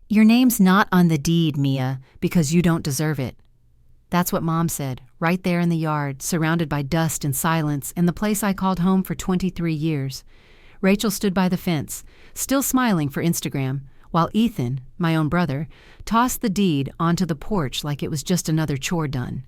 "Your name's not on the deed, Mia, because you don't deserve it." That's what Mom said, right there in the yard, surrounded by dust and silence, in the place I called home for 23 years. Rachel stood by the fence, still smiling for Instagram, while Ethan, my own brother, tossed the deed onto the porch like it was just another chore done.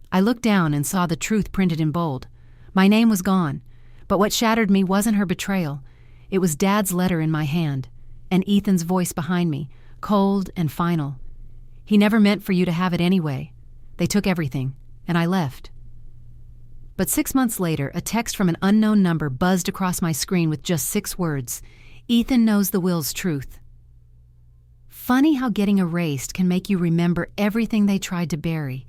I looked down and saw the truth printed in bold. My name was gone, but what shattered me wasn't her betrayal. It was Dad's letter in my hand, and Ethan's voice behind me, cold and final. "He never meant for you to have it anyway. They took everything, and I left." But 6 months later, a text from an unknown number buzzed across my screen with just 6 words. "Ethan knows the will's truth." Funny how getting erased can make you remember everything they tried to bury,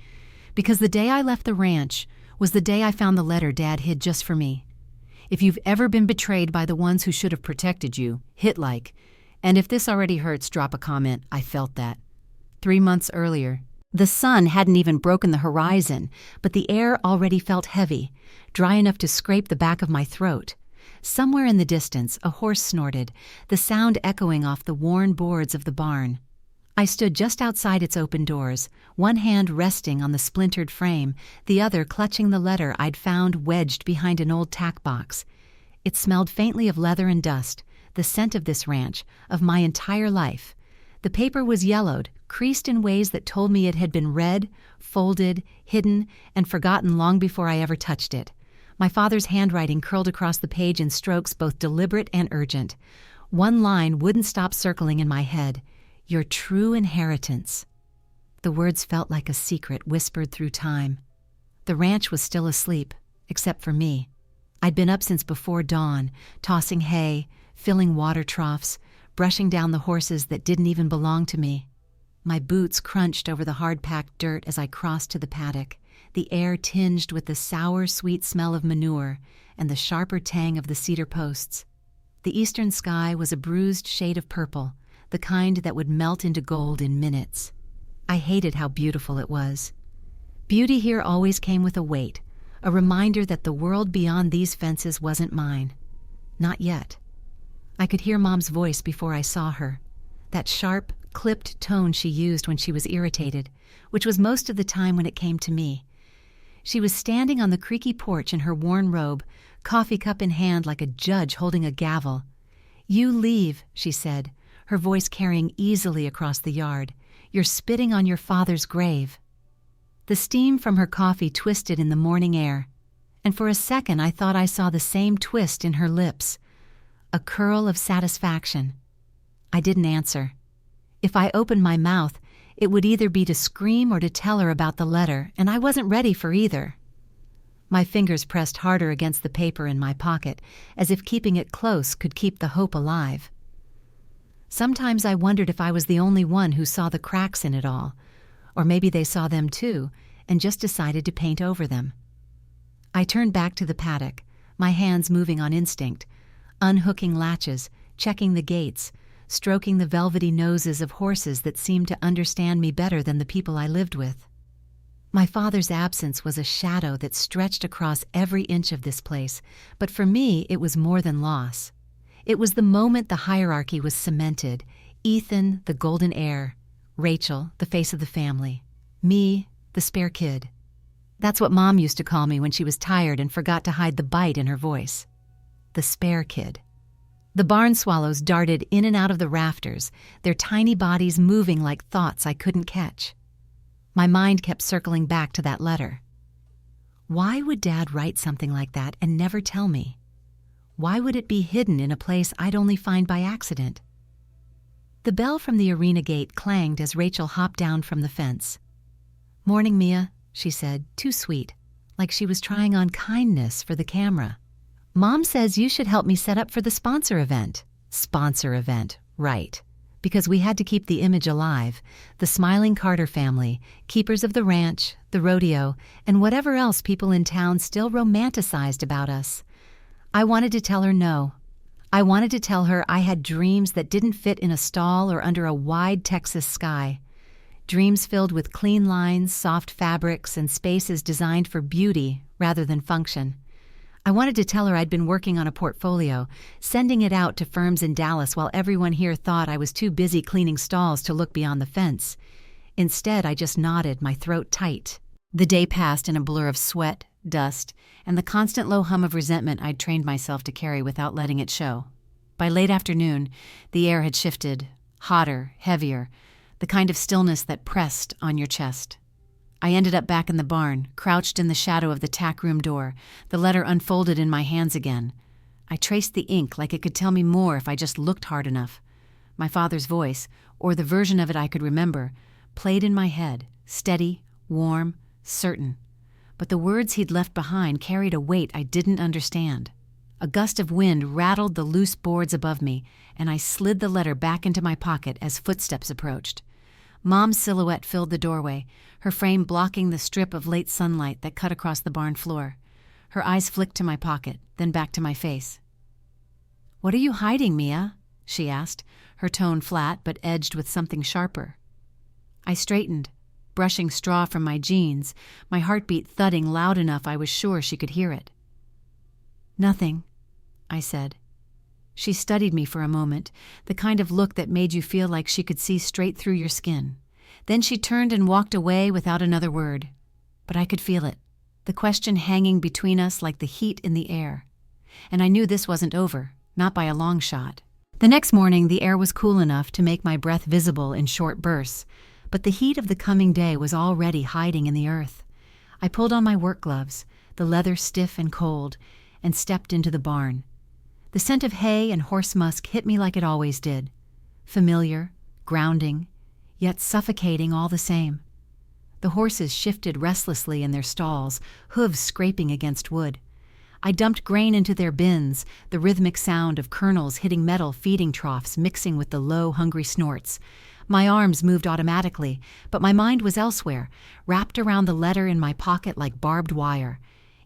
because the day I left the ranch was the day I found the letter Dad hid just for me. If you've ever been betrayed by the ones who should have protected you, hit like. And if this already hurts, drop a comment. I felt that. 3 months earlier, the sun hadn't even broken the horizon, but the air already felt heavy, dry enough to scrape the back of my throat. Somewhere in the distance, a horse snorted, the sound echoing off the worn boards of the barn. I stood just outside its open doors, one hand resting on the splintered frame, the other clutching the letter I'd found wedged behind an old tack box. It smelled faintly of leather and dust, the scent of this ranch, of my entire life. The paper was yellowed, creased in ways that told me it had been read, folded, hidden, and forgotten long before I ever touched it. My father's handwriting curled across the page in strokes both deliberate and urgent. One line wouldn't stop circling in my head. "Your true inheritance." The words felt like a secret whispered through time. The ranch was still asleep, except for me. I'd been up since before dawn, tossing hay, filling water troughs, brushing down the horses that didn't even belong to me. My boots crunched over the hard-packed dirt as I crossed to the paddock, the air tinged with the sour, sweet smell of manure and the sharper tang of the cedar posts. The eastern sky was a bruised shade of purple, the kind that would melt into gold in minutes. I hated how beautiful it was. Beauty here always came with a weight, a reminder that the world beyond these fences wasn't mine. Not yet. I could hear Mom's voice before I saw her, that sharp, clipped tone she used when she was irritated, which was most of the time when it came to me. She was standing on the creaky porch in her worn robe, coffee cup in hand like a judge holding a gavel. "You leave," she said, her voice carrying easily across the yard. "You're spitting on your father's grave." The steam from her coffee twisted in the morning air, and for a second I thought I saw the same twist in her lips, a curl of satisfaction. I didn't answer. If I opened my mouth, it would either be to scream or to tell her about the letter, and I wasn't ready for either. My fingers pressed harder against the paper in my pocket, as if keeping it close could keep the hope alive. Sometimes I wondered if I was the only one who saw the cracks in it all, or maybe they saw them too, and just decided to paint over them. I turned back to the paddock, my hands moving on instinct, unhooking latches, checking the gates, stroking the velvety noses of horses that seemed to understand me better than the people I lived with. My father's absence was a shadow that stretched across every inch of this place, but for me it was more than loss. It was the moment the hierarchy was cemented. Ethan, the golden heir; Rachel, the face of the family; me, the spare kid. That's what Mom used to call me when she was tired and forgot to hide the bite in her voice. The spare kid. The barn swallows darted in and out of the rafters, their tiny bodies moving like thoughts I couldn't catch. My mind kept circling back to that letter. Why would Dad write something like that and never tell me? Why would it be hidden in a place I'd only find by accident? The bell from the arena gate clanged as Rachel hopped down from the fence. "Morning, Mia," she said, too sweet, like she was trying on kindness for the camera. "Mom says you should help me set up for the sponsor event." Sponsor event, right. Because we had to keep the image alive, the smiling Carter family, keepers of the ranch, the rodeo, and whatever else people in town still romanticized about us. I wanted to tell her no. I wanted to tell her I had dreams that didn't fit in a stall or under a wide Texas sky. Dreams filled with clean lines, soft fabrics, and spaces designed for beauty rather than function. I wanted to tell her I'd been working on a portfolio, sending it out to firms in Dallas while everyone here thought I was too busy cleaning stalls to look beyond the fence. Instead, I just nodded, my throat tight. The day passed in a blur of sweat, dust, and the constant low hum of resentment I'd trained myself to carry without letting it show. By late afternoon, the air had shifted, hotter, heavier, the kind of stillness that pressed on your chest. I ended up back in the barn, crouched in the shadow of the tack room door, the letter unfolded in my hands again. I traced the ink like it could tell me more if I just looked hard enough. My father's voice, or the version of it I could remember, played in my head, steady, warm, certain. But the words he'd left behind carried a weight I didn't understand. A gust of wind rattled the loose boards above me, and I slid the letter back into my pocket as footsteps approached. Mom's silhouette filled the doorway, her frame blocking the strip of late sunlight that cut across the barn floor. Her eyes flicked to my pocket, then back to my face. "What are you hiding, Mia?" she asked, her tone flat but edged with something sharper. I straightened, brushing straw from my jeans, my heartbeat thudding loud enough I was sure she could hear it. "Nothing," I said. She studied me for a moment, the kind of look that made you feel like she could see straight through your skin. Then she turned and walked away without another word. But I could feel it, the question hanging between us like the heat in the air. And I knew this wasn't over, not by a long shot. The next morning, the air was cool enough to make my breath visible in short bursts, but the heat of the coming day was already hiding in the earth. I pulled on my work gloves, the leather stiff and cold, and stepped into the barn. The scent of hay and horse musk hit me like it always did. Familiar, grounding, yet suffocating all the same. The horses shifted restlessly in their stalls, hooves scraping against wood. I dumped grain into their bins, the rhythmic sound of kernels hitting metal feeding troughs mixing with the low, hungry snorts. My arms moved automatically, but my mind was elsewhere, wrapped around the letter in my pocket like barbed wire.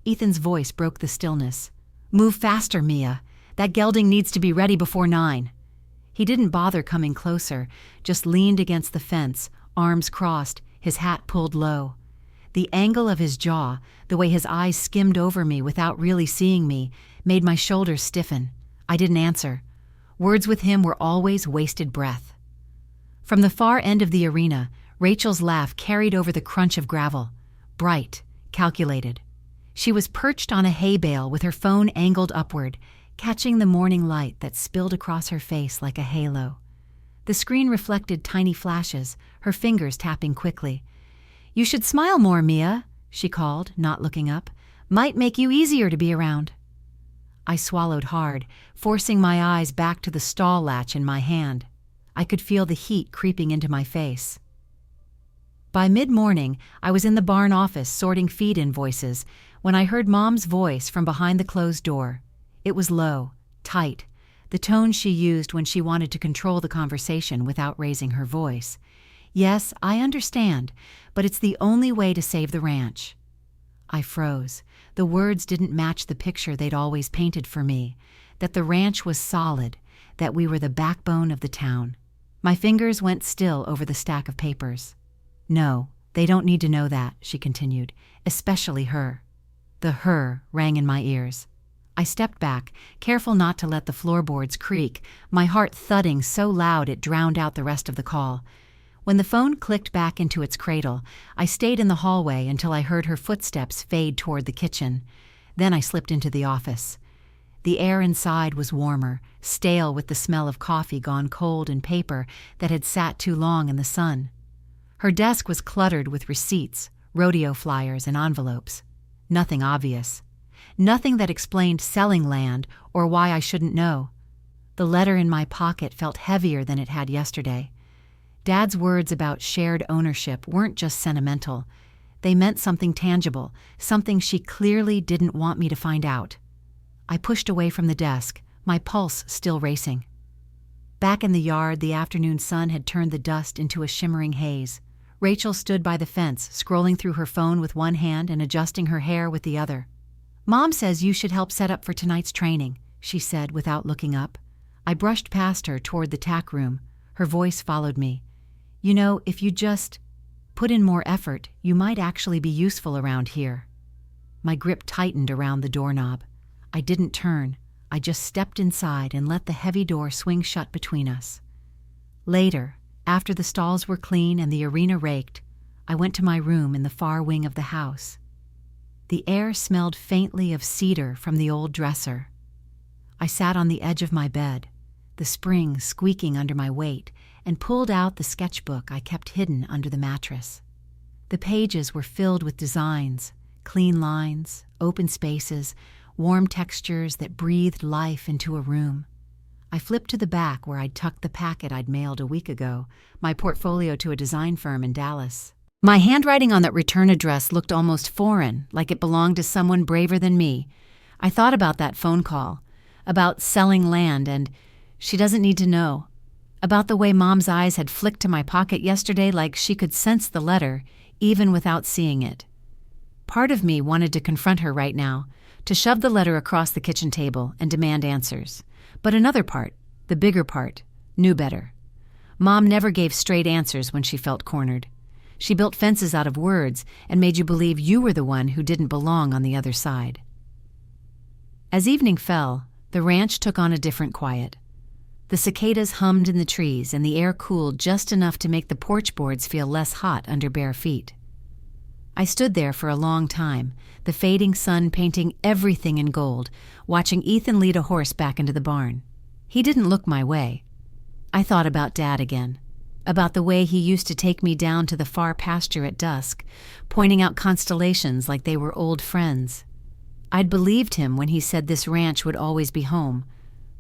Ethan's voice broke the stillness. "Move faster, Mia. That gelding needs to be ready before 9. He didn't bother coming closer, just leaned against the fence, arms crossed, his hat pulled low. The angle of his jaw, the way his eyes skimmed over me without really seeing me, made my shoulders stiffen. I didn't answer. Words with him were always wasted breath. From the far end of the arena, Rachel's laugh carried over the crunch of gravel. Bright, calculated. She was perched on a hay bale with her phone angled upward, catching the morning light that spilled across her face like a halo. The screen reflected tiny flashes, her fingers tapping quickly. "You should smile more, Mia," she called, not looking up. "Might make you easier to be around." I swallowed hard, forcing my eyes back to the stall latch in my hand. I could feel the heat creeping into my face. By mid-morning, I was in the barn office sorting feed invoices when I heard Mom's voice from behind the closed door. It was low, tight, the tone she used when she wanted to control the conversation without raising her voice. "Yes, I understand, but it's the only way to save the ranch." I froze. The words didn't match the picture they'd always painted for me, that the ranch was solid, that we were the backbone of the town. My fingers went still over the stack of papers. "No, they don't need to know that," she continued, "especially her." The "her" rang in my ears. I stepped back, careful not to let the floorboards creak, my heart thudding so loud it drowned out the rest of the call. When the phone clicked back into its cradle, I stayed in the hallway until I heard her footsteps fade toward the kitchen. Then I slipped into the office. The air inside was warmer, stale with the smell of coffee gone cold and paper that had sat too long in the sun. Her desk was cluttered with receipts, rodeo flyers, and envelopes. Nothing obvious. Nothing that explained selling land or why I shouldn't know. The letter in my pocket felt heavier than it had yesterday. Dad's words about shared ownership weren't just sentimental. They meant something tangible, something she clearly didn't want me to find out. I pushed away from the desk, my pulse still racing. Back in the yard, the afternoon sun had turned the dust into a shimmering haze. Rachel stood by the fence, scrolling through her phone with one hand and adjusting her hair with the other. "Mom says you should help set up for tonight's training," she said without looking up. I brushed past her toward the tack room. Her voice followed me. "You know, if you just put in more effort, you might actually be useful around here." My grip tightened around the doorknob. I didn't turn. I just stepped inside and let the heavy door swing shut between us. Later, after the stalls were clean and the arena raked, I went to my room in the far wing of the house. The air smelled faintly of cedar from the old dresser. I sat on the edge of my bed, the spring squeaking under my weight, and pulled out the sketchbook I kept hidden under the mattress. The pages were filled with designs, clean lines, open spaces, warm textures that breathed life into a room. I flipped to the back where I'd tucked the packet I'd mailed a week ago, my portfolio to a design firm in Dallas. My handwriting on that return address looked almost foreign, like it belonged to someone braver than me. I thought about that phone call, about selling land, and she doesn't need to know. About the way Mom's eyes had flicked to my pocket yesterday like she could sense the letter, even without seeing it. Part of me wanted to confront her right now, to shove the letter across the kitchen table and demand answers. But another part, the bigger part, knew better. Mom never gave straight answers when she felt cornered. She built fences out of words and made you believe you were the one who didn't belong on the other side. As evening fell, the ranch took on a different quiet. The cicadas hummed in the trees and the air cooled just enough to make the porch boards feel less hot under bare feet. I stood there for a long time, the fading sun painting everything in gold, watching Ethan lead a horse back into the barn. He didn't look my way. I thought about Dad again, about the way he used to take me down to the far pasture at dusk, pointing out constellations like they were old friends. I'd believed him when he said this ranch would always be home,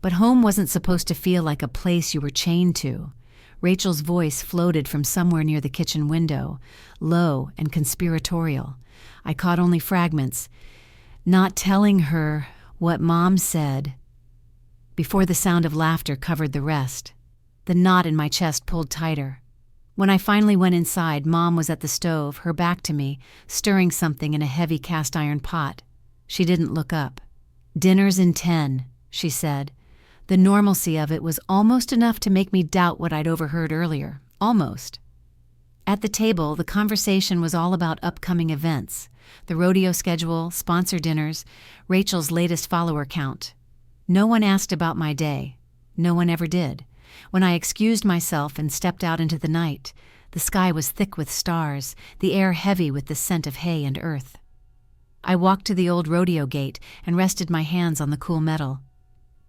but home wasn't supposed to feel like a place you were chained to. Rachel's voice floated from somewhere near the kitchen window, low and conspiratorial. I caught only fragments. Not telling her what Mom said. Before the sound of laughter covered the rest, the knot in my chest pulled tighter. When I finally went inside, Mom was at the stove, her back to me, stirring something in a heavy cast-iron pot. She didn't look up. "Dinner's in 10, she said. The normalcy of it was almost enough to make me doubt what I'd overheard earlier. Almost. At the table, the conversation was all about upcoming events, the rodeo schedule, sponsor dinners, Rachel's latest follower count. No one asked about my day. No one ever did. When I excused myself and stepped out into the night, the sky was thick with stars, the air heavy with the scent of hay and earth. I walked to the old rodeo gate and rested my hands on the cool metal.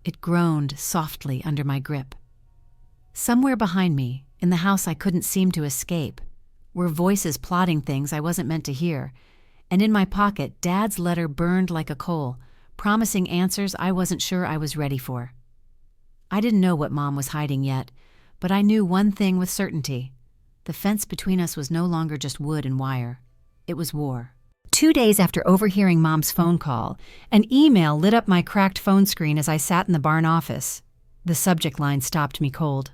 It groaned softly under my grip. Somewhere behind me, in the house I couldn't seem to escape, were voices plotting things I wasn't meant to hear, and in my pocket Dad's letter burned like a coal, promising answers I wasn't sure I was ready for. I didn't know what Mom was hiding yet, but I knew one thing with certainty. The fence between us was no longer just wood and wire. It was war. 2 days after overhearing Mom's phone call, an email lit up my cracked phone screen as I sat in the barn office. The subject line stopped me cold.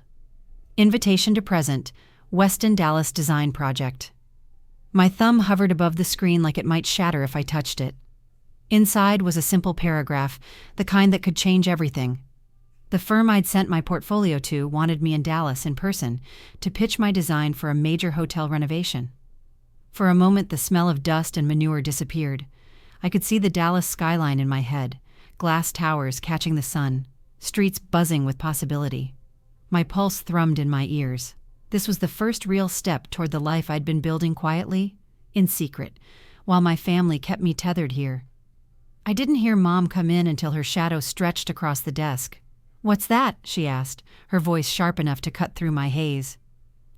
Invitation to present, Weston Dallas Design Project. My thumb hovered above the screen like it might shatter if I touched it. Inside was a simple paragraph, the kind that could change everything. The firm I'd sent my portfolio to wanted me in Dallas in person to pitch my design for a major hotel renovation. For a moment, the smell of dust and manure disappeared. I could see the Dallas skyline in my head, glass towers catching the sun, streets buzzing with possibility. My pulse thrummed in my ears. This was the first real step toward the life I'd been building quietly, in secret, while my family kept me tethered here. I didn't hear Mom come in until her shadow stretched across the desk. "What's that?" she asked, her voice sharp enough to cut through my haze.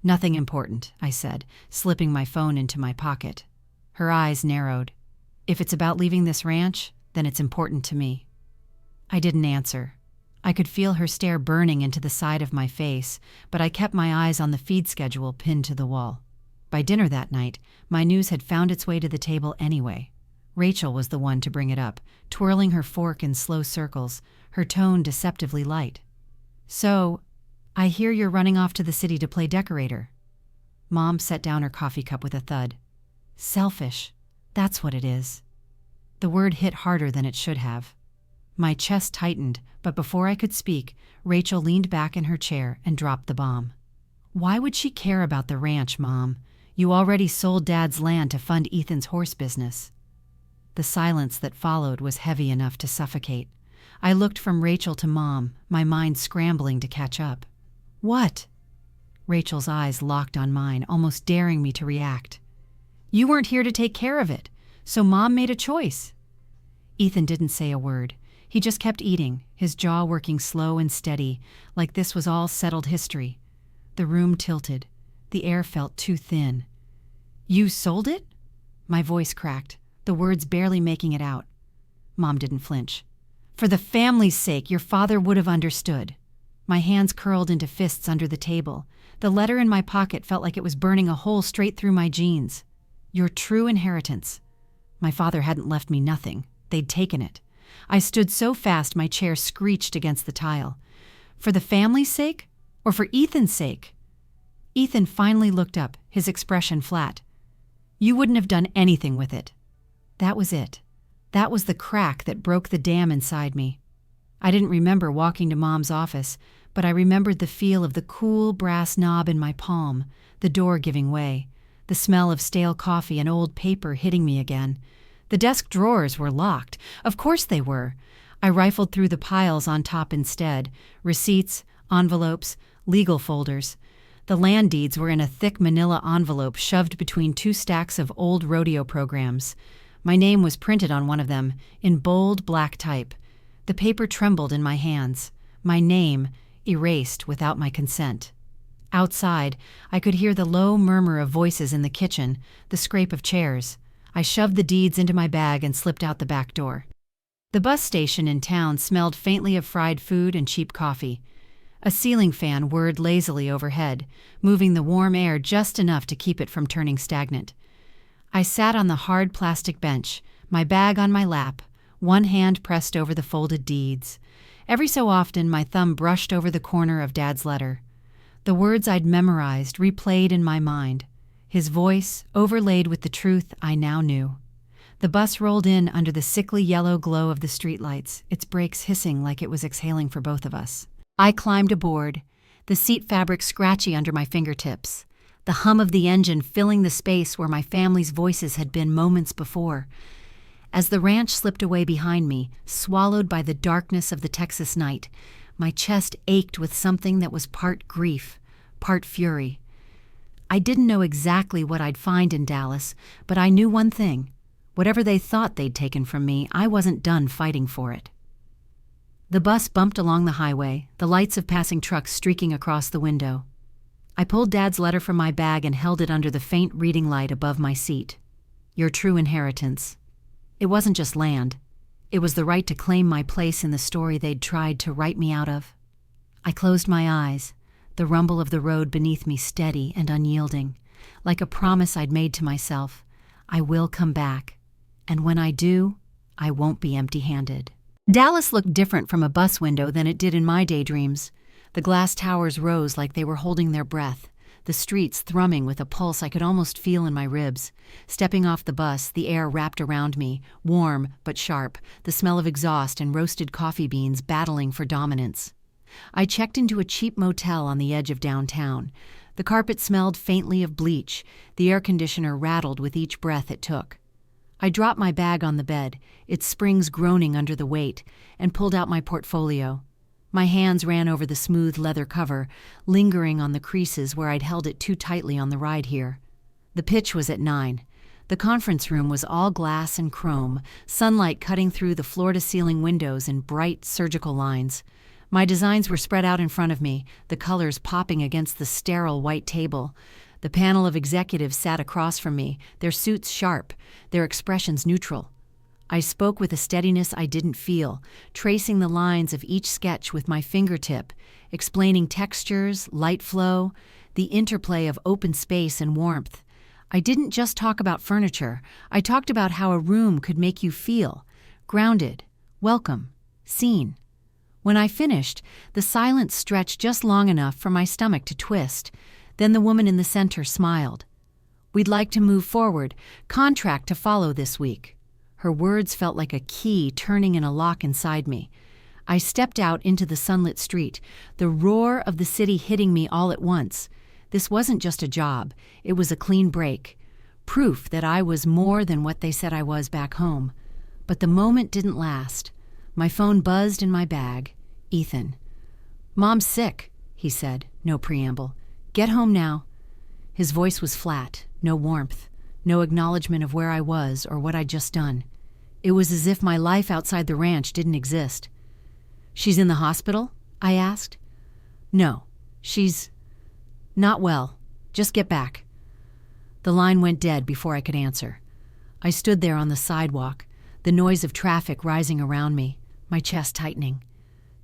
"Nothing important," I said, slipping my phone into my pocket. Her eyes narrowed. "If it's about leaving this ranch, then it's important to me." I didn't answer. I could feel her stare burning into the side of my face, but I kept my eyes on the feed schedule pinned to the wall. By dinner that night, my news had found its way to the table anyway. Rachel was the one to bring it up, twirling her fork in slow circles, her tone deceptively light. "So, I hear you're running off to the city to play decorator." Mom set down her coffee cup with a thud. "Selfish. That's what it is." The word hit harder than it should have. My chest tightened, but before I could speak, Rachel leaned back in her chair and dropped the bomb. "Why would she care about the ranch, Mom? You already sold Dad's land to fund Ethan's horse business." The silence that followed was heavy enough to suffocate. I looked from Rachel to Mom, my mind scrambling to catch up. "What?" Rachel's eyes locked on mine, almost daring me to react. "You weren't here to take care of it, so Mom made a choice." Ethan didn't say a word. He just kept eating, his jaw working slow and steady, like this was all settled history. The room tilted. The air felt too thin. "You sold it?" My voice cracked, the words barely making it out. Mom didn't flinch. "For the family's sake, your father would have understood." My hands curled into fists under the table. The letter in my pocket felt like it was burning a hole straight through my jeans. "Your true inheritance." My father hadn't left me nothing. They'd taken it. I stood so fast my chair screeched against the tile. "For the family's sake? Or for Ethan's sake?" Ethan finally looked up, his expression flat. "You wouldn't have done anything with it." That was it. That was the crack that broke the dam inside me. I didn't remember walking to Mom's office, but I remembered the feel of the cool brass knob in my palm, the door giving way, the smell of stale coffee and old paper hitting me again. The desk drawers were locked. Of course they were. I rifled through the piles on top instead, receipts, envelopes, legal folders. The land deeds were in a thick manila envelope shoved between two stacks of old rodeo programs. My name was printed on one of them, in bold black type. The paper trembled in my hands. My name erased without my consent. Outside, I could hear the low murmur of voices in the kitchen, the scrape of chairs. I shoved the deeds into my bag and slipped out the back door. The bus station in town smelled faintly of fried food and cheap coffee. A ceiling fan whirred lazily overhead, moving the warm air just enough to keep it from turning stagnant. I sat on the hard plastic bench, my bag on my lap, one hand pressed over the folded deeds. Every so often my thumb brushed over the corner of Dad's letter. The words I'd memorized replayed in my mind, his voice overlaid with the truth I now knew. The bus rolled in under the sickly yellow glow of the streetlights, its brakes hissing like it was exhaling for both of us. I climbed aboard, the seat fabric scratchy under my fingertips, the hum of the engine filling the space where my family's voices had been moments before. As the ranch slipped away behind me, swallowed by the darkness of the Texas night, my chest ached with something that was part grief, part fury. I didn't know exactly what I'd find in Dallas, but I knew one thing. Whatever they thought they'd taken from me, I wasn't done fighting for it. The bus bumped along the highway, the lights of passing trucks streaking across the window. I pulled Dad's letter from my bag and held it under the faint reading light above my seat. Your true inheritance. It wasn't just land. It was the right to claim my place in the story they'd tried to write me out of. I closed my eyes, the rumble of the road beneath me steady and unyielding, like a promise I'd made to myself. I will come back, and when I do, I won't be empty-handed. Dallas looked different from a bus window than it did in my daydreams. The glass towers rose like they were holding their breath, the streets thrumming with a pulse I could almost feel in my ribs. Stepping off the bus, the air wrapped around me, warm but sharp, the smell of exhaust and roasted coffee beans battling for dominance. I checked into a cheap motel on the edge of downtown. The carpet smelled faintly of bleach, the air conditioner rattled with each breath it took. I dropped my bag on the bed, its springs groaning under the weight, and pulled out my portfolio. My hands ran over the smooth leather cover, lingering on the creases where I'd held it too tightly on the ride here. The pitch was at 9. The conference room was all glass and chrome, sunlight cutting through the floor-to-ceiling windows in bright, surgical lines. My designs were spread out in front of me, the colors popping against the sterile white table. The panel of executives sat across from me, their suits sharp, their expressions neutral. I spoke with a steadiness I didn't feel, tracing the lines of each sketch with my fingertip, explaining textures, light flow, the interplay of open space and warmth. I didn't just talk about furniture. I talked about how a room could make you feel grounded, welcome, seen. When I finished, the silence stretched just long enough for my stomach to twist. Then the woman in the center smiled. We'd like to move forward, contract to follow this week. Her words felt like a key turning in a lock inside me. I stepped out into the sunlit street, the roar of the city hitting me all at once. This wasn't just a job, it was a clean break. Proof that I was more than what they said I was back home. But the moment didn't last. My phone buzzed in my bag. Ethan. "Mom's sick," he said, no preamble. "Get home now." His voice was flat, no warmth, no acknowledgement of where I was or what I'd just done. It was as if my life outside the ranch didn't exist. "She's in the hospital?" I asked. "No, she's not well. Just get back." The line went dead before I could answer. I stood there on the sidewalk, the noise of traffic rising around me, my chest tightening.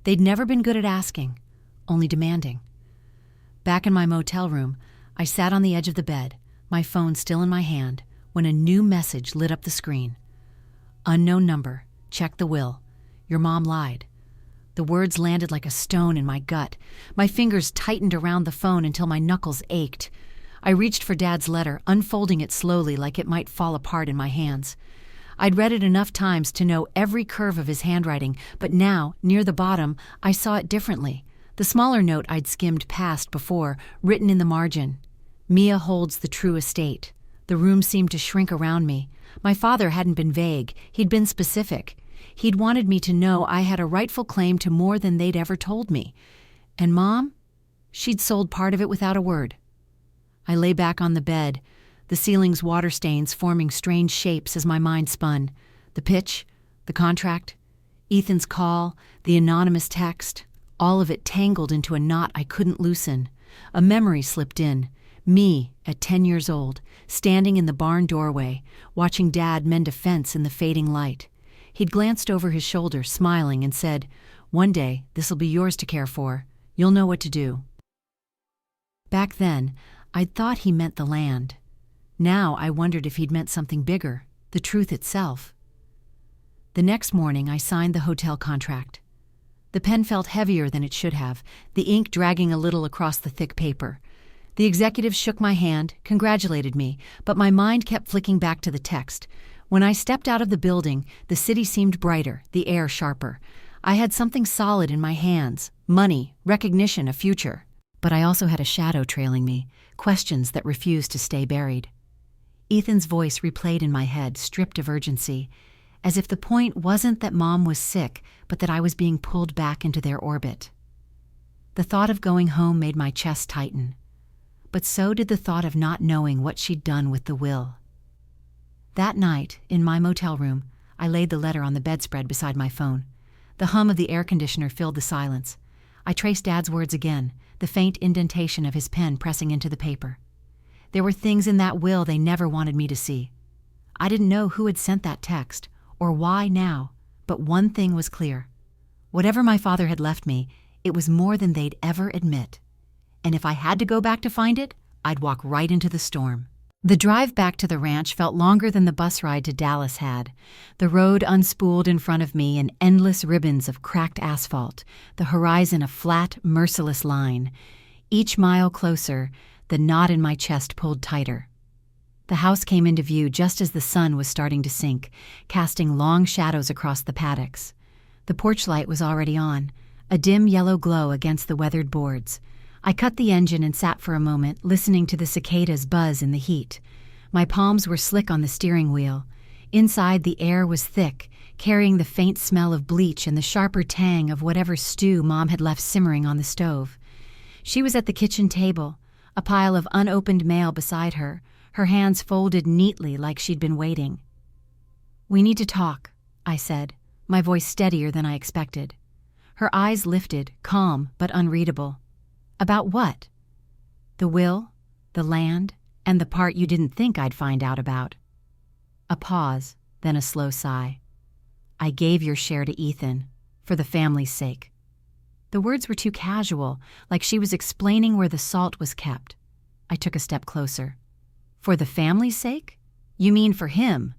They'd never been good at asking, only demanding. Back in my motel room, I sat on the edge of the bed, my phone still in my hand, when a new message lit up the screen. "Unknown number. Check the will. Your mom lied." The words landed like a stone in my gut. My fingers tightened around the phone until my knuckles ached. I reached for Dad's letter, unfolding it slowly like it might fall apart in my hands. I'd read it enough times to know every curve of his handwriting, but now, near the bottom, I saw it differently. The smaller note I'd skimmed past before, written in the margin. "Mia holds the true estate." The room seemed to shrink around me. My father hadn't been vague. He'd been specific. He'd wanted me to know I had a rightful claim to more than they'd ever told me. And Mom? She'd sold part of it without a word. I lay back on the bed, the ceiling's water stains forming strange shapes as my mind spun. The pitch, the contract, Ethan's call, the anonymous text, all of it tangled into a knot I couldn't loosen. A memory slipped in. Me, at 10 years old, standing in the barn doorway, watching Dad mend a fence in the fading light. He'd glanced over his shoulder, smiling, and said, "One day, this'll be yours to care for. You'll know what to do." Back then, I'd thought he meant the land. Now I wondered if he'd meant something bigger, the truth itself. The next morning, I signed the hotel contract. The pen felt heavier than it should have, the ink dragging a little across the thick paper. The executive shook my hand, congratulated me, but my mind kept flicking back to the text. When I stepped out of the building, the city seemed brighter, the air sharper. I had something solid in my hands, money, recognition, a future. But I also had a shadow trailing me, questions that refused to stay buried. Ethan's voice replayed in my head, stripped of urgency, as if the point wasn't that Mom was sick, but that I was being pulled back into their orbit. The thought of going home made my chest tighten. But so did the thought of not knowing what she'd done with the will. That night, in my motel room, I laid the letter on the bedspread beside my phone. The hum of the air conditioner filled the silence. I traced Dad's words again, the faint indentation of his pen pressing into the paper. There were things in that will they never wanted me to see. I didn't know who had sent that text, or why now, but one thing was clear. Whatever my father had left me, it was more than they'd ever admit. And if I had to go back to find it, I'd walk right into the storm. The drive back to the ranch felt longer than the bus ride to Dallas had. The road unspooled in front of me in endless ribbons of cracked asphalt, the horizon a flat, merciless line. Each mile closer, the knot in my chest pulled tighter. The house came into view just as the sun was starting to sink, casting long shadows across the paddocks. The porch light was already on, a dim yellow glow against the weathered boards. I cut the engine and sat for a moment, listening to the cicadas buzz in the heat. My palms were slick on the steering wheel. Inside, the air was thick, carrying the faint smell of bleach and the sharper tang of whatever stew Mom had left simmering on the stove. She was at the kitchen table, a pile of unopened mail beside her, her hands folded neatly like she'd been waiting. "We need to talk," I said, my voice steadier than I expected. Her eyes lifted, calm but unreadable. "About what?" "The will, the land, and the part you didn't think I'd find out about." A pause, then a slow sigh. "I gave your share to Ethan, for the family's sake." The words were too casual, like she was explaining where the salt was kept. I took a step closer. "For the family's sake? You mean for him?"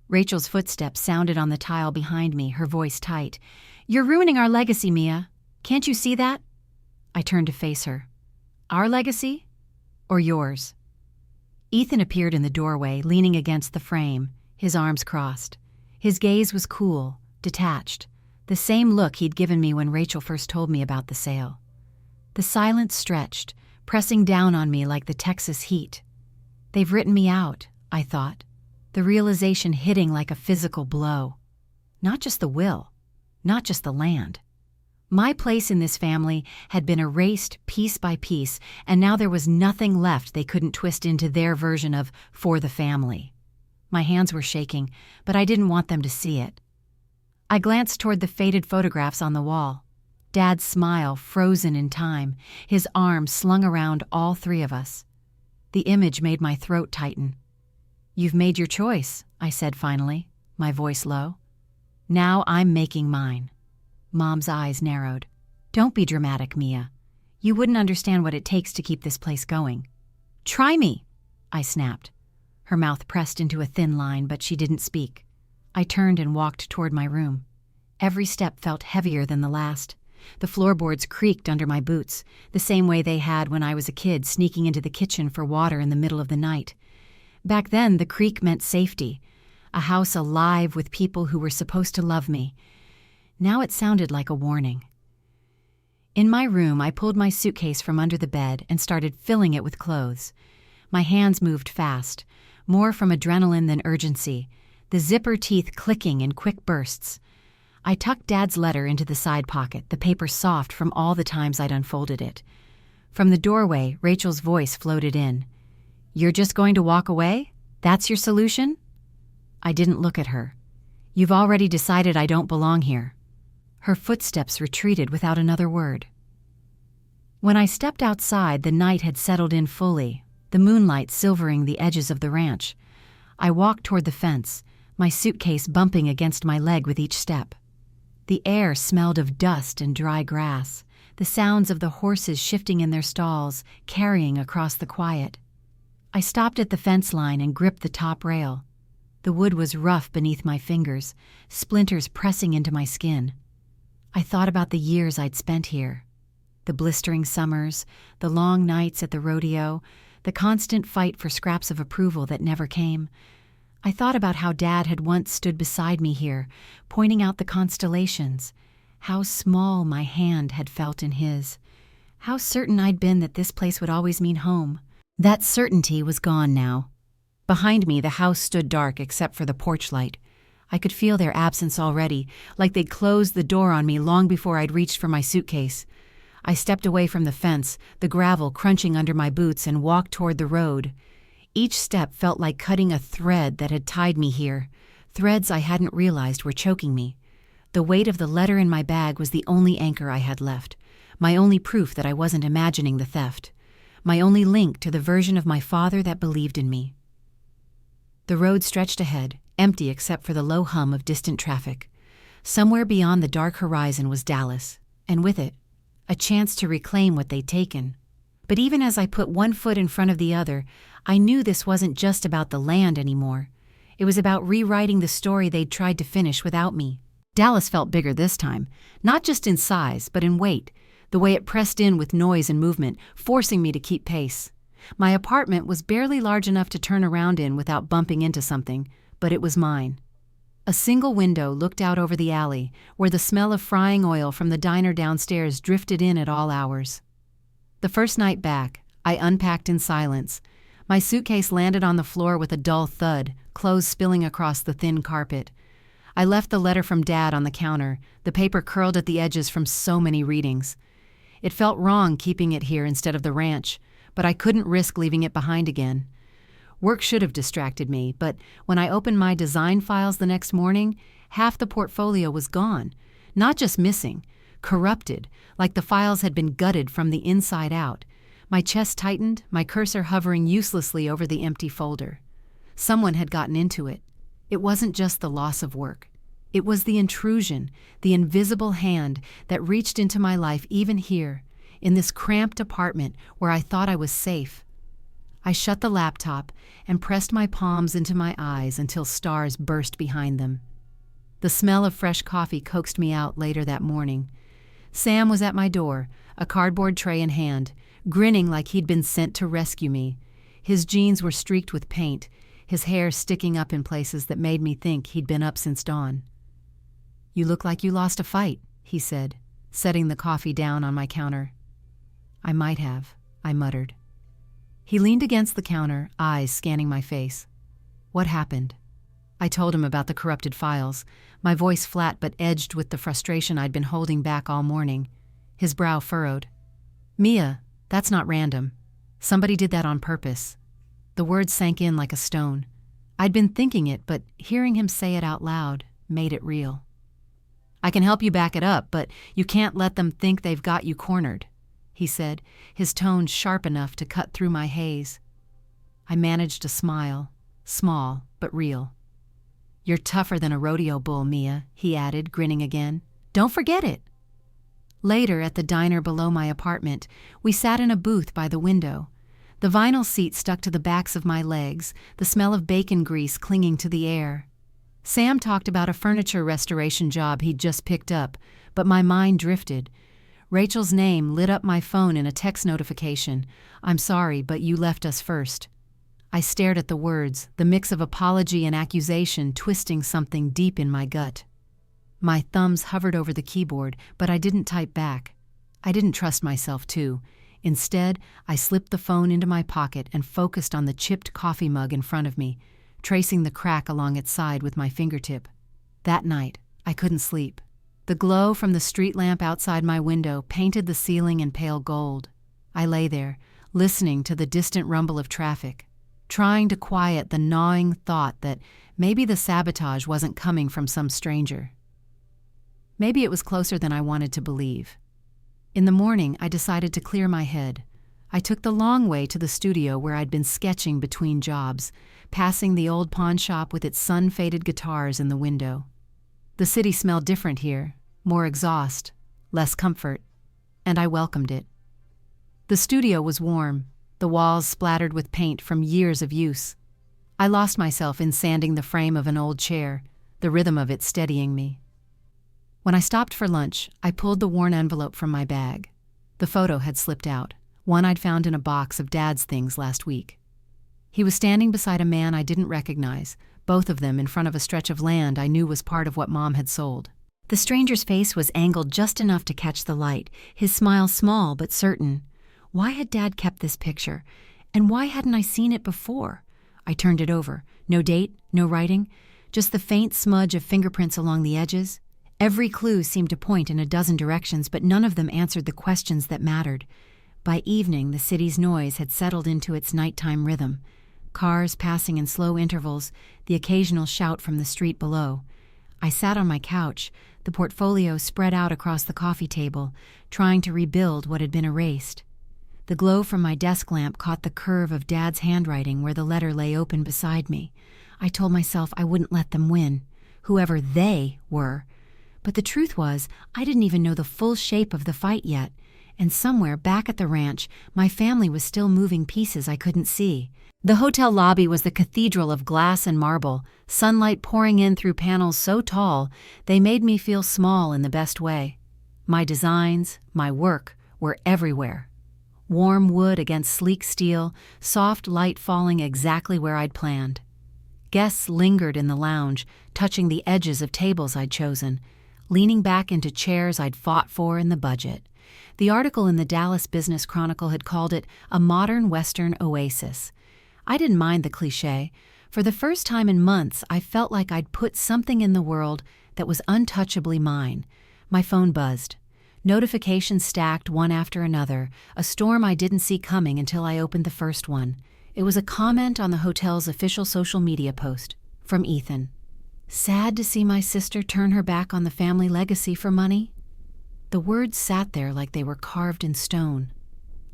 Rachel's footsteps sounded on the tile behind me, her voice tight. "You're ruining our legacy, Mia. Can't you see that?" I turned to face her. "Our legacy? Or yours?" Ethan appeared in the doorway, leaning against the frame, his arms crossed. His gaze was cool, detached, the same look he'd given me when Rachel first told me about the sale. The silence stretched, pressing down on me like the Texas heat. They've written me out, I thought, the realization hitting like a physical blow. Not just the will, not just the land. My place in this family had been erased piece by piece, and now there was nothing left they couldn't twist into their version of "for the family." My hands were shaking, but I didn't want them to see it. I glanced toward the faded photographs on the wall. Dad's smile frozen in time, his arms slung around all three of us. The image made my throat tighten. "You've made your choice," I said finally, my voice low. "Now I'm making mine." Mom's eyes narrowed. "Don't be dramatic, Mia. You wouldn't understand what it takes to keep this place going." "Try me," I snapped. Her mouth pressed into a thin line, but she didn't speak. I turned and walked toward my room. Every step felt heavier than the last. The floorboards creaked under my boots, the same way they had when I was a kid sneaking into the kitchen for water in the middle of the night. Back then, the creak meant safety, a house alive with people who were supposed to love me. Now it sounded like a warning. In my room, I pulled my suitcase from under the bed and started filling it with clothes. My hands moved fast, more from adrenaline than urgency, the zipper teeth clicking in quick bursts. I tucked Dad's letter into the side pocket, the paper soft from all the times I'd unfolded it. From the doorway, Rachel's voice floated in. "You're just going to walk away? That's your solution?" I didn't look at her. "You've already decided I don't belong here." Her footsteps retreated without another word. When I stepped outside, the night had settled in fully, the moonlight silvering the edges of the ranch. I walked toward the fence, my suitcase bumping against my leg with each step. The air smelled of dust and dry grass, the sounds of the horses shifting in their stalls, carrying across the quiet. I stopped at the fence line and gripped the top rail. The wood was rough beneath my fingers, splinters pressing into my skin. I thought about the years I'd spent here. The blistering summers, the long nights at the rodeo, the constant fight for scraps of approval that never came. I thought about how Dad had once stood beside me here, pointing out the constellations, how small my hand had felt in his, how certain I'd been that this place would always mean home. That certainty was gone now. Behind me, the house stood dark except for the porch light. I could feel their absence already, like they'd closed the door on me long before I'd reached for my suitcase. I stepped away from the fence, the gravel crunching under my boots, and walked toward the road. Each step felt like cutting a thread that had tied me here, threads I hadn't realized were choking me. The weight of the letter in my bag was the only anchor I had left, my only proof that I wasn't imagining the theft, my only link to the version of my father that believed in me. The road stretched ahead, empty except for the low hum of distant traffic. Somewhere beyond the dark horizon was Dallas, and with it, a chance to reclaim what they'd taken. But even as I put one foot in front of the other, I knew this wasn't just about the land anymore. It was about rewriting the story they'd tried to finish without me. Dallas felt bigger this time, not just in size, but in weight, the way it pressed in with noise and movement, forcing me to keep pace. My apartment was barely large enough to turn around in without bumping into something, but it was mine. A single window looked out over the alley, where the smell of frying oil from the diner downstairs drifted in at all hours. The first night back, I unpacked in silence. My suitcase landed on the floor with a dull thud, clothes spilling across the thin carpet. I left the letter from Dad on the counter, the paper curled at the edges from so many readings. It felt wrong keeping it here instead of the ranch, but I couldn't risk leaving it behind again. Work should have distracted me, but when I opened my design files the next morning, half the portfolio was gone. Not just missing, corrupted, like the files had been gutted from the inside out. My chest tightened, my cursor hovering uselessly over the empty folder. Someone had gotten into it. It wasn't just the loss of work. It was the intrusion, the invisible hand that reached into my life even here, in this cramped apartment where I thought I was safe. I shut the laptop and pressed my palms into my eyes until stars burst behind them. The smell of fresh coffee coaxed me out later that morning. Sam was at my door, a cardboard tray in hand, grinning like he'd been sent to rescue me. His jeans were streaked with paint, his hair sticking up in places that made me think he'd been up since dawn. "You look like you lost a fight," he said, setting the coffee down on my counter. "I might have," I muttered. He leaned against the counter, eyes scanning my face. "What happened?" I told him about the corrupted files, my voice flat but edged with the frustration I'd been holding back all morning. His brow furrowed. Mia, that's not random. Somebody did that on purpose. The words sank in like a stone. I'd been thinking it, but hearing him say it out loud made it real. I can help you back it up, but you can't let them think they've got you cornered, he said, his tone sharp enough to cut through my haze. I managed a smile, small but real. You're tougher than a rodeo bull, Mia, he added, grinning again. Don't forget it. Later, at the diner below my apartment, we sat in a booth by the window. The vinyl seat stuck to the backs of my legs, the smell of bacon grease clinging to the air. Sam talked about a furniture restoration job he'd just picked up, but my mind drifted. Rachel's name lit up my phone in a text notification. I'm sorry, but you left us first. I stared at the words, the mix of apology and accusation twisting something deep in my gut. My thumbs hovered over the keyboard, but I didn't type back. I didn't trust myself to. Instead, I slipped the phone into my pocket and focused on the chipped coffee mug in front of me, tracing the crack along its side with my fingertip. That night, I couldn't sleep. The glow from the street lamp outside my window painted the ceiling in pale gold. I lay there, listening to the distant rumble of traffic, trying to quiet the gnawing thought that maybe the sabotage wasn't coming from some stranger. Maybe it was closer than I wanted to believe. In the morning, I decided to clear my head. I took the long way to the studio where I'd been sketching between jobs, passing the old pawn shop with its sun-faded guitars in the window. The city smelled different here, more exhaust, less comfort, and I welcomed it. The studio was warm, the walls splattered with paint from years of use. I lost myself in sanding the frame of an old chair, the rhythm of it steadying me. When I stopped for lunch, I pulled the worn envelope from my bag. The photo had slipped out, one I'd found in a box of Dad's things last week. He was standing beside a man I didn't recognize, both of them in front of a stretch of land I knew was part of what Mom had sold. The stranger's face was angled just enough to catch the light, his smile small but certain. Why had Dad kept this picture? And why hadn't I seen it before? I turned it over. No date, no writing, just the faint smudge of fingerprints along the edges. Every clue seemed to point in a dozen directions, but none of them answered the questions that mattered. By evening, the city's noise had settled into its nighttime rhythm. Cars passing in slow intervals, the occasional shout from the street below. I sat on my couch, the portfolio spread out across the coffee table, trying to rebuild what had been erased. The glow from my desk lamp caught the curve of Dad's handwriting where the letter lay open beside me. I told myself I wouldn't let them win, whoever they were. But the truth was, I didn't even know the full shape of the fight yet, and somewhere back at the ranch, my family was still moving pieces I couldn't see. The hotel lobby was the cathedral of glass and marble, sunlight pouring in through panels so tall they made me feel small in the best way. My designs, my work, were everywhere. Warm wood against sleek steel, soft light falling exactly where I'd planned. Guests lingered in the lounge, touching the edges of tables I'd chosen, leaning back into chairs I'd fought for in the budget. The article in the Dallas Business Chronicle had called it a modern Western oasis. I didn't mind the cliché. For the first time in months, I felt like I'd put something in the world that was untouchably mine. My phone buzzed. Notifications stacked one after another, a storm I didn't see coming until I opened the first one. It was a comment on the hotel's official social media post, from Ethan. Sad to see my sister turn her back on the family legacy for money? The words sat there like they were carved in stone.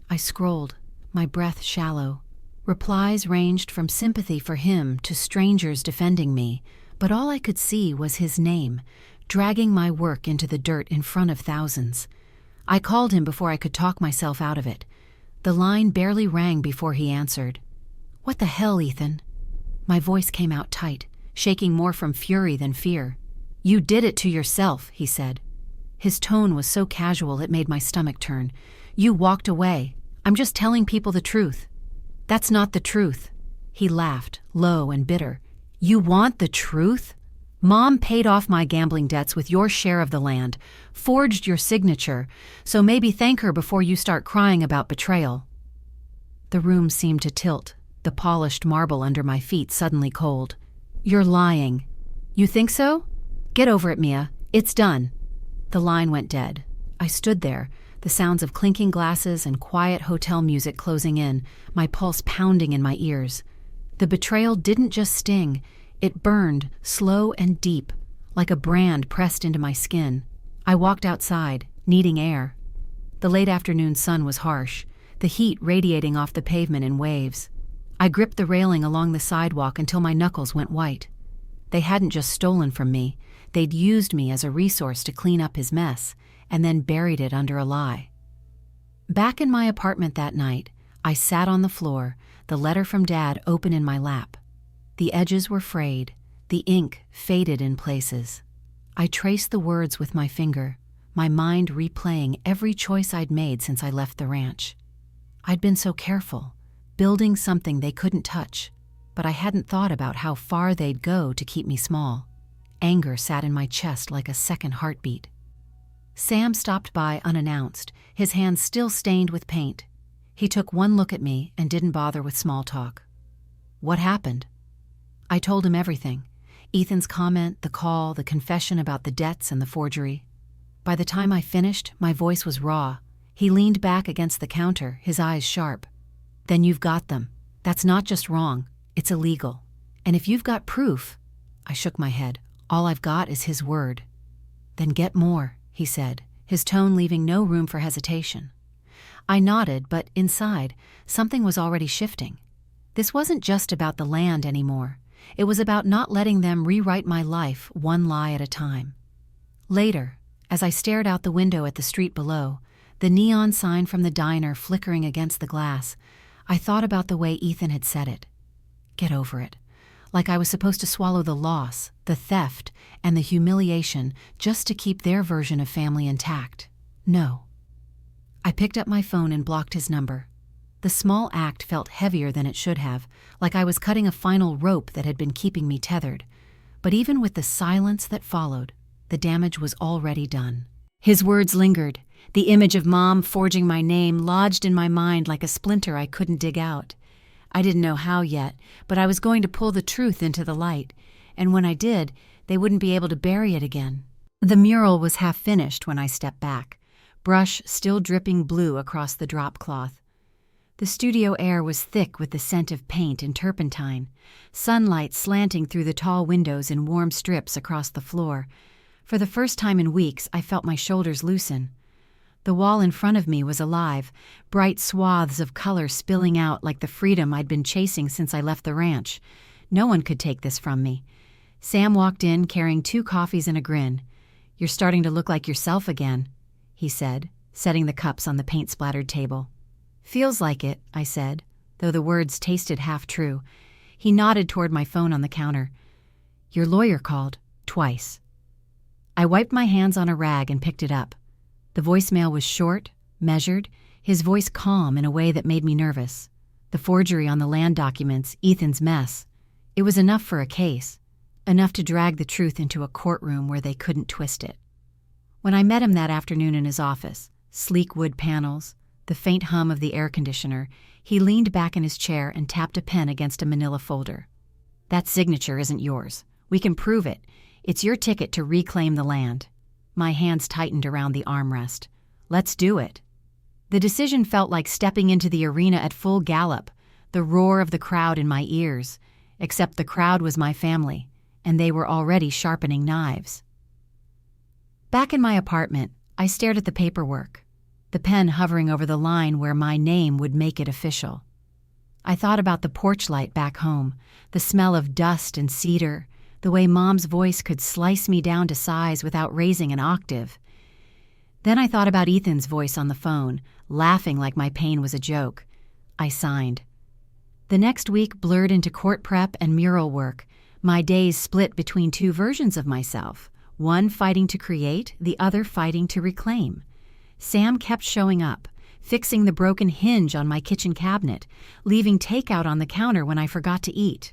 I scrolled, my breath shallow. Replies ranged from sympathy for him to strangers defending me, but all I could see was his name, dragging my work into the dirt in front of thousands. I called him before I could talk myself out of it. The line barely rang before he answered. What the hell, Ethan? My voice came out tight, shaking more from fury than fear. You did it to yourself, he said. His tone was so casual it made my stomach turn. You walked away. I'm just telling people the truth. That's not the truth. He laughed, low and bitter. You want the truth? Mom paid off my gambling debts with your share of the land, forged your signature, so maybe thank her before you start crying about betrayal. The room seemed to tilt, the polished marble under my feet suddenly cold. "You're lying." "You think so? Get over it, Mia. It's done." The line went dead. I stood there, the sounds of clinking glasses and quiet hotel music closing in, my pulse pounding in my ears. The betrayal didn't just sting, it burned, slow and deep, like a brand pressed into my skin. I walked outside, needing air. The late afternoon sun was harsh, the heat radiating off the pavement in waves. I gripped the railing along the sidewalk until my knuckles went white. They hadn't just stolen from me, they'd used me as a resource to clean up his mess, and then buried it under a lie. Back in my apartment that night, I sat on the floor, the letter from Dad open in my lap. The edges were frayed, the ink faded in places. I traced the words with my finger, my mind replaying every choice I'd made since I left the ranch. I'd been so careful, building something they couldn't touch, but I hadn't thought about how far they'd go to keep me small. Anger sat in my chest like a second heartbeat. Sam stopped by unannounced, his hands still stained with paint. He took one look at me and didn't bother with small talk. "What happened?" I told him everything. Ethan's comment, the call, the confession about the debts and the forgery. By the time I finished, my voice was raw. He leaned back against the counter, his eyes sharp. "Then you've got them. That's not just wrong, it's illegal. And if you've got proof—" I shook my head. "All I've got is his word." "Then get more," he said, his tone leaving no room for hesitation. I nodded, but inside, something was already shifting. This wasn't just about the land anymore. It was about not letting them rewrite my life one lie at a time. Later, as I stared out the window at the street below, the neon sign from the diner flickering against the glass, I thought about the way Ethan had said it. Get over it. Like I was supposed to swallow the loss, the theft, and the humiliation just to keep their version of family intact. No. I picked up my phone and blocked his number. The small act felt heavier than it should have, like I was cutting a final rope that had been keeping me tethered. But even with the silence that followed, the damage was already done. His words lingered, the image of Mom forging my name lodged in my mind like a splinter I couldn't dig out. I didn't know how yet, but I was going to pull the truth into the light, and when I did, they wouldn't be able to bury it again. The mural was half finished when I stepped back, brush still dripping blue across the drop cloth. The studio air was thick with the scent of paint and turpentine, sunlight slanting through the tall windows in warm strips across the floor. For the first time in weeks, I felt my shoulders loosen. The wall in front of me was alive, bright swaths of color spilling out like the freedom I'd been chasing since I left the ranch. No one could take this from me. Sam walked in carrying 2 coffees and a grin. "You're starting to look like yourself again," he said, setting the cups on the paint-splattered table. "Feels like it," I said, though the words tasted half true. He nodded toward my phone on the counter. "Your lawyer called, twice." I wiped my hands on a rag and picked it up. The voicemail was short, measured, his voice calm in a way that made me nervous. The forgery on the land documents, Ethan's mess. It was enough for a case, enough to drag the truth into a courtroom where they couldn't twist it. When I met him that afternoon in his office, sleek wood panels, the faint hum of the air conditioner, he leaned back in his chair and tapped a pen against a manila folder. "That signature isn't yours. We can prove it. It's your ticket to reclaim the land." My hands tightened around the armrest. "Let's do it." The decision felt like stepping into the arena at full gallop, the roar of the crowd in my ears, except the crowd was my family, and they were already sharpening knives. Back in my apartment, I stared at the paperwork, the pen hovering over the line where my name would make it official. I thought about the porch light back home, the smell of dust and cedar, the way Mom's voice could slice me down to size without raising an octave. Then I thought about Ethan's voice on the phone, laughing like my pain was a joke. I signed. The next week blurred into court prep and mural work, my days split between 2 versions of myself, one fighting to create, the other fighting to reclaim. Sam kept showing up, fixing the broken hinge on my kitchen cabinet, leaving takeout on the counter when I forgot to eat.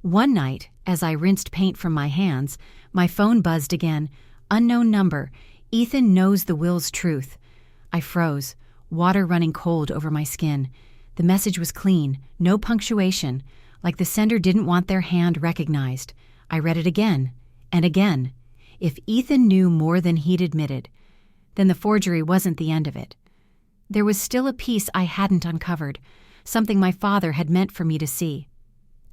One night, as I rinsed paint from my hands, my phone buzzed again. Unknown number. Ethan knows the will's truth. I froze, water running cold over my skin. The message was clean, no punctuation, like the sender didn't want their hand recognized. I read it again and again. If Ethan knew more than he'd admitted, then the forgery wasn't the end of it. There was still a piece I hadn't uncovered, something my father had meant for me to see.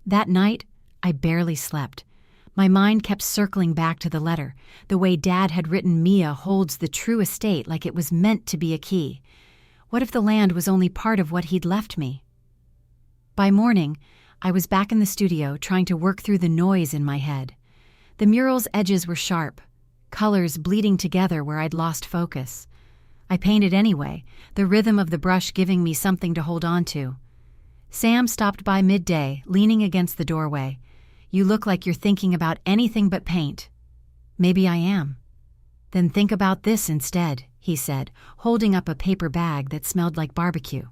That night, I barely slept. My mind kept circling back to the letter, the way Dad had written Mia holds the true estate like it was meant to be a key. What if the land was only part of what he'd left me? By morning, I was back in the studio trying to work through the noise in my head. The mural's edges were sharp, colors bleeding together where I'd lost focus. I painted anyway, the rhythm of the brush giving me something to hold on to. Sam stopped by midday, leaning against the doorway. "You look like you're thinking about anything but paint." "Maybe I am." "Then think about this instead," he said, holding up a paper bag that smelled like barbecue.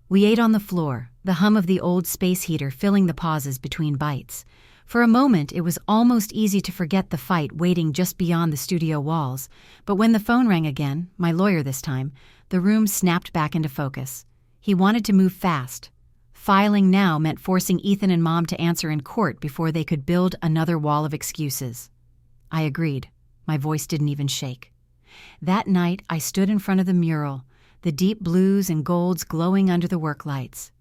We ate on the floor, the hum of the old space heater filling the pauses between bites. For a moment, it was almost easy to forget the fight waiting just beyond the studio walls, but when the phone rang again, my lawyer this time, the room snapped back into focus. He wanted to move fast. Filing now meant forcing Ethan and Mom to answer in court before they could build another wall of excuses. I agreed. My voice didn't even shake. That night, I stood in front of the mural, the deep blues and golds glowing under the work lights.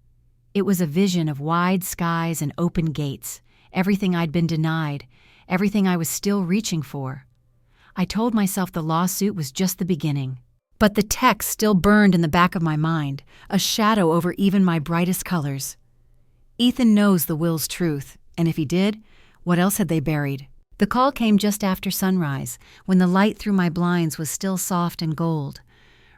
It was a vision of wide skies and open gates, everything I'd been denied, everything I was still reaching for. I told myself the lawsuit was just the beginning. But the text still burned in the back of my mind, a shadow over even my brightest colors. Ethan knows the will's truth, and if he did, what else had they buried? The call came just after sunrise, when the light through my blinds was still soft and gold.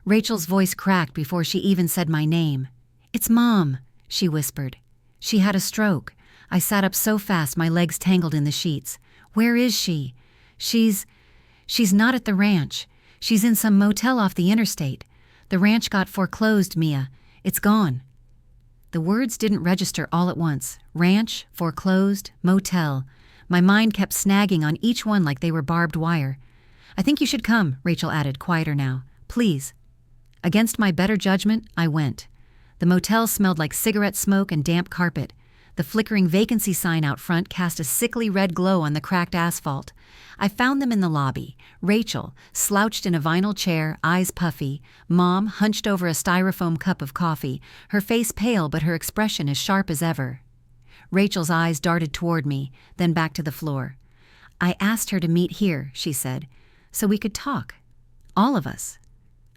Rachel's voice cracked before she even said my name. "It's Mom," she whispered. "She had a stroke." I sat up so fast my legs tangled in the sheets. "Where is she?" She's not at the ranch. She's in some motel off the interstate. The ranch got foreclosed, Mia. It's gone." The words didn't register all at once. Ranch, foreclosed, motel. My mind kept snagging on each one like they were barbed wire. "I think you should come," Rachel added, quieter now. "Please." Against my better judgment, I went. The motel smelled like cigarette smoke and damp carpet. The flickering vacancy sign out front cast a sickly red glow on the cracked asphalt. I found them in the lobby. Rachel, slouched in a vinyl chair, eyes puffy. Mom, hunched over a styrofoam cup of coffee, her face pale but her expression as sharp as ever. Rachel's eyes darted toward me, then back to the floor. "I asked her to meet here," she said, "so we could talk. All of us."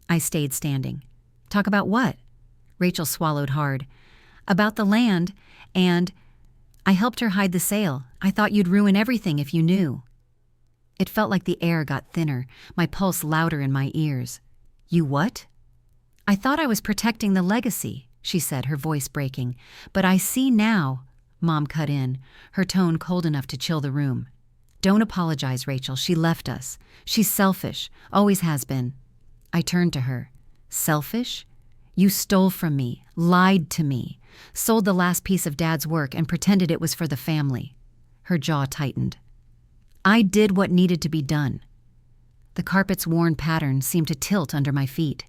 I stayed standing. "Talk about what?" Rachel swallowed hard. "About the land, and I helped her hide the sale. I thought you'd ruin everything if you knew." It felt like the air got thinner, my pulse louder in my ears. "You what?" "I thought I was protecting the legacy," she said, her voice breaking. "But I see now," Mom cut in, her tone cold enough to chill the room. "Don't apologize, Rachel. She left us. She's selfish, always has been." I turned to her. "Selfish? You stole from me, lied to me, sold the last piece of Dad's work and pretended it was for the family." Her jaw tightened. "I did what needed to be done." The carpet's worn pattern seemed to tilt under my feet.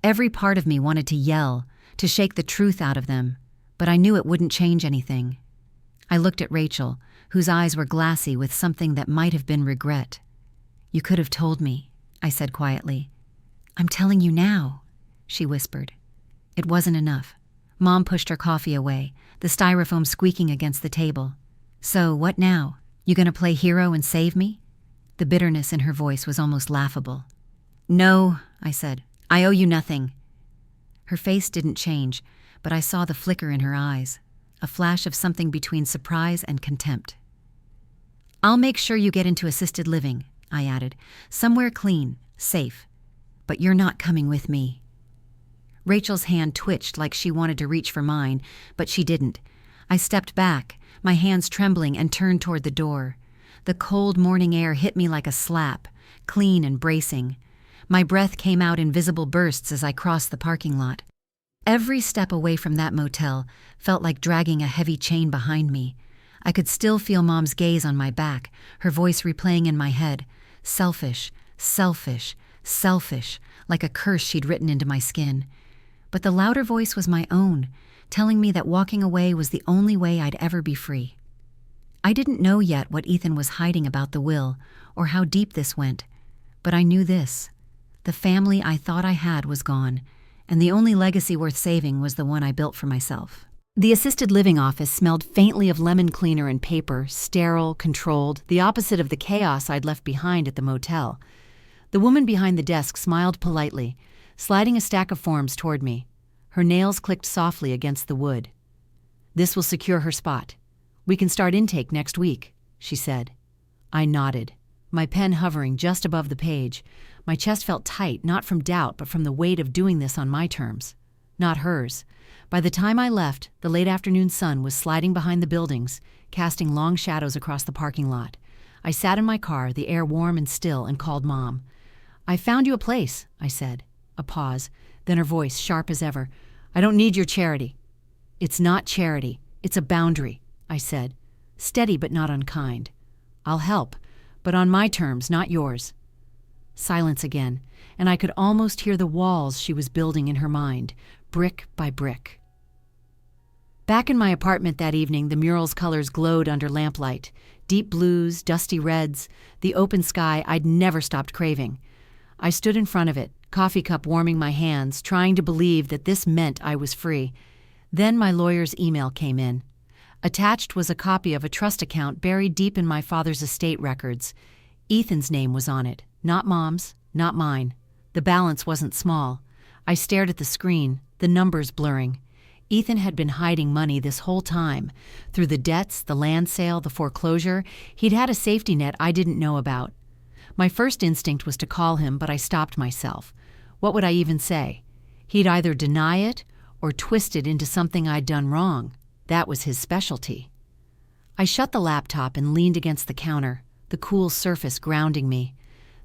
Every part of me wanted to yell, to shake the truth out of them, but I knew it wouldn't change anything. I looked at Rachel, whose eyes were glassy with something that might have been regret. "You could have told me," I said quietly. "I'm telling you now," she whispered. It wasn't enough. Mom pushed her coffee away, the styrofoam squeaking against the table. "So, what now? You gonna play hero and save me?" The bitterness in her voice was almost laughable. "No," I said. "I owe you nothing." Her face didn't change, but I saw the flicker in her eyes, a flash of something between surprise and contempt. "I'll make sure you get into assisted living," I added. "Somewhere clean, safe. But you're not coming with me." Rachel's hand twitched like she wanted to reach for mine, but she didn't. I stepped back, my hands trembling, and turned toward the door. The cold morning air hit me like a slap, clean and bracing. My breath came out in visible bursts as I crossed the parking lot. Every step away from that motel felt like dragging a heavy chain behind me. I could still feel Mom's gaze on my back, her voice replaying in my head. Selfish, selfish, selfish, like a curse she'd written into my skin. But the louder voice was my own, telling me that walking away was the only way I'd ever be free. I didn't know yet what Ethan was hiding about the will or how deep this went, but I knew this. The family I thought I had was gone, and the only legacy worth saving was the one I built for myself. The assisted living office smelled faintly of lemon cleaner and paper, sterile, controlled, the opposite of the chaos I'd left behind at the motel. The woman behind the desk smiled politely, sliding a stack of forms toward me. Her nails clicked softly against the wood. "This will secure her spot. We can start intake next week," she said. I nodded, my pen hovering just above the page. My chest felt tight, not from doubt, but from the weight of doing this on my terms, not hers. By the time I left, the late afternoon sun was sliding behind the buildings, casting long shadows across the parking lot. I sat in my car, the air warm and still, and called Mom. "I found you a place," I said. A pause, then her voice sharp as ever. "I don't need your charity." "It's not charity. It's a boundary," I said, steady but not unkind. "I'll help, but on my terms, not yours." Silence again, and I could almost hear the walls she was building in her mind, brick by brick. Back in my apartment that evening, the mural's colors glowed under lamplight. Deep blues, dusty reds, the open sky I'd never stopped craving. I stood in front of it, coffee cup warming my hands, trying to believe that this meant I was free. Then my lawyer's email came in. Attached was a copy of a trust account buried deep in my father's estate records. Ethan's name was on it, not Mom's, not mine. The balance wasn't small. I stared at the screen, the numbers blurring. Ethan had been hiding money this whole time. Through the debts, the land sale, the foreclosure, he'd had a safety net I didn't know about. My first instinct was to call him, but I stopped myself. What would I even say? He'd either deny it or twist it into something I'd done wrong. That was his specialty. I shut the laptop and leaned against the counter, the cool surface grounding me.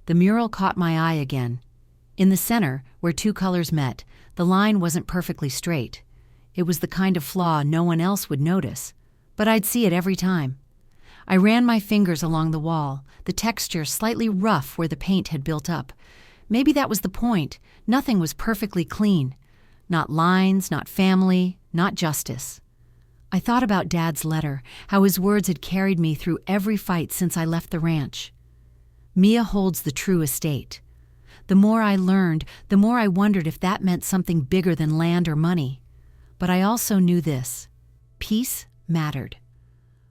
The mural caught my eye again. In the center, where two colors met, the line wasn't perfectly straight. It was the kind of flaw no one else would notice, but I'd see it every time. I ran my fingers along the wall, the texture slightly rough where the paint had built up. Maybe that was the point. Nothing was perfectly clean. Not lines, not family, not justice. I thought about Dad's letter, how his words had carried me through every fight since I left the ranch. Mia holds the true estate. The more I learned, the more I wondered if that meant something bigger than land or money. But I also knew this. Peace mattered.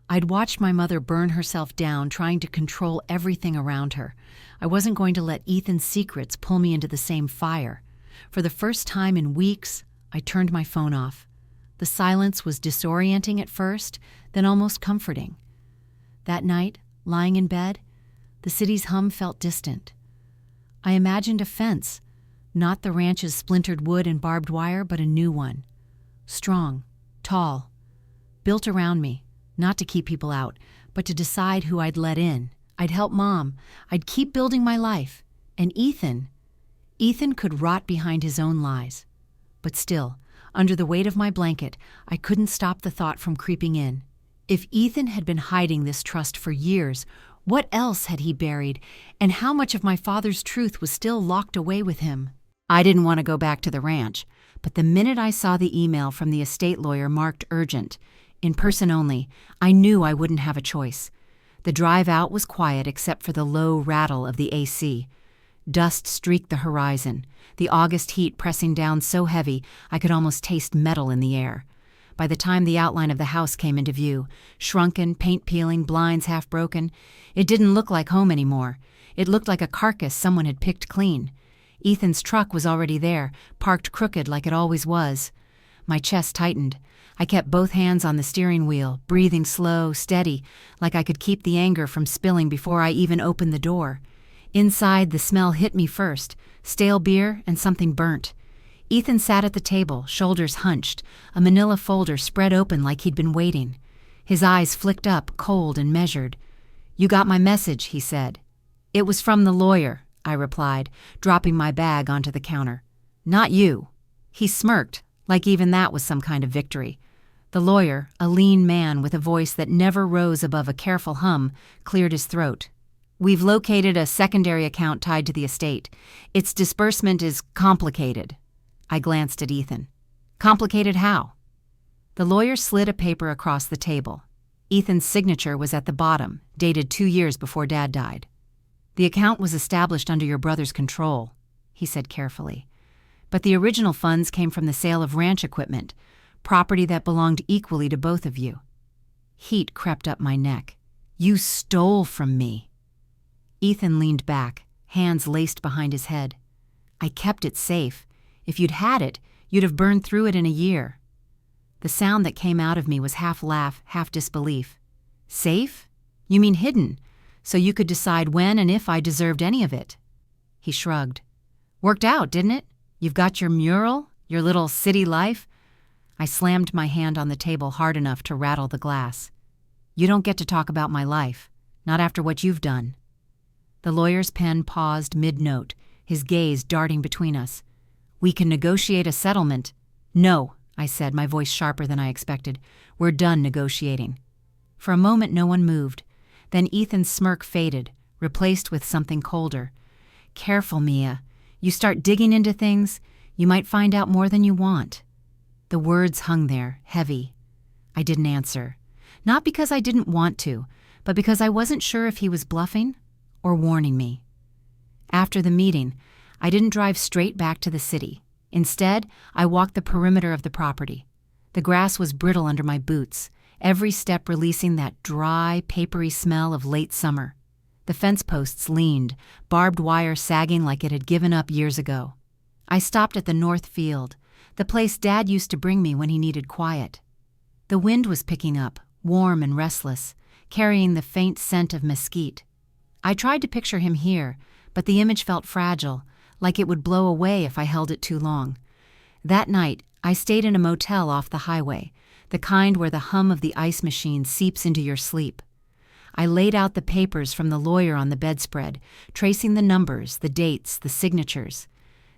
I'd watched my mother burn herself down trying to control everything around her. I wasn't going to let Ethan's secrets pull me into the same fire. For the first time in weeks, I turned my phone off. The silence was disorienting at first, then almost comforting. That night, lying in bed, the city's hum felt distant. I imagined a fence, not the ranch's splintered wood and barbed wire, but a new one. Strong, tall, built around me, not to keep people out, but to decide who I'd let in. I'd help Mom. I'd keep building my life. And Ethan could rot behind his own lies. But still, under the weight of my blanket, I couldn't stop the thought from creeping in. If Ethan had been hiding this trust for years, what else had he buried, and how much of my father's truth was still locked away with him? I didn't want to go back to the ranch, but the minute I saw the email from the estate lawyer marked urgent, in person only, I knew I wouldn't have a choice. The drive out was quiet except for the low rattle of the AC. Dust streaked the horizon, the August heat pressing down so heavy I could almost taste metal in the air. By the time the outline of the house came into view, shrunken, paint peeling, blinds half broken, it didn't look like home anymore. It looked like a carcass someone had picked clean. Ethan's truck was already there, parked crooked like it always was. My chest tightened. I kept both hands on the steering wheel, breathing slow, steady, like I could keep the anger from spilling before I even opened the door. Inside, the smell hit me first, stale beer and something burnt. Ethan sat at the table, shoulders hunched, a manila folder spread open like he'd been waiting. His eyes flicked up, cold and measured. "You got my message," he said. "It was from the lawyer," I replied, dropping my bag onto the counter. "Not you." He smirked, like even that was some kind of victory. The lawyer, a lean man with a voice that never rose above a careful hum, cleared his throat. "We've located a secondary account tied to the estate. Its disbursement is complicated." I glanced at Ethan. "Complicated how?" The lawyer slid a paper across the table. Ethan's signature was at the bottom, dated 2 years before Dad died. "The account was established under your brother's control," he said carefully. "But the original funds came from the sale of ranch equipment, property that belonged equally to both of you." Heat crept up my neck. "You stole from me." Ethan leaned back, hands laced behind his head. "I kept it safe. If you'd had it, you'd have burned through it in a year." The sound that came out of me was half laugh, half disbelief. "Safe? You mean hidden, so you could decide when and if I deserved any of it." He shrugged. "Worked out, didn't it? You've got your mural, your little city life." I slammed my hand on the table hard enough to rattle the glass. "You don't get to talk about my life, not after what you've done." The lawyer's pen paused mid-note, his gaze darting between us. "We can negotiate a settlement." "No," I said, my voice sharper than I expected. "We're done negotiating." For a moment no one moved. Then Ethan's smirk faded, replaced with something colder. "Careful, Mia. You start digging into things, you might find out more than you want." The words hung there, heavy. I didn't answer. Not because I didn't want to, but because I wasn't sure if he was bluffing or warning me. After the meeting, I didn't drive straight back to the city. Instead, I walked the perimeter of the property. The grass was brittle under my boots, every step releasing that dry, papery smell of late summer. The fence posts leaned, barbed wire sagging like it had given up years ago. I stopped at the north field, the place Dad used to bring me when he needed quiet. The wind was picking up, warm and restless, carrying the faint scent of mesquite. I tried to picture him here, but the image felt fragile, like it would blow away if I held it too long. That night, I stayed in a motel off the highway, the kind where the hum of the ice machine seeps into your sleep. I laid out the papers from the lawyer on the bedspread, tracing the numbers, the dates, the signatures.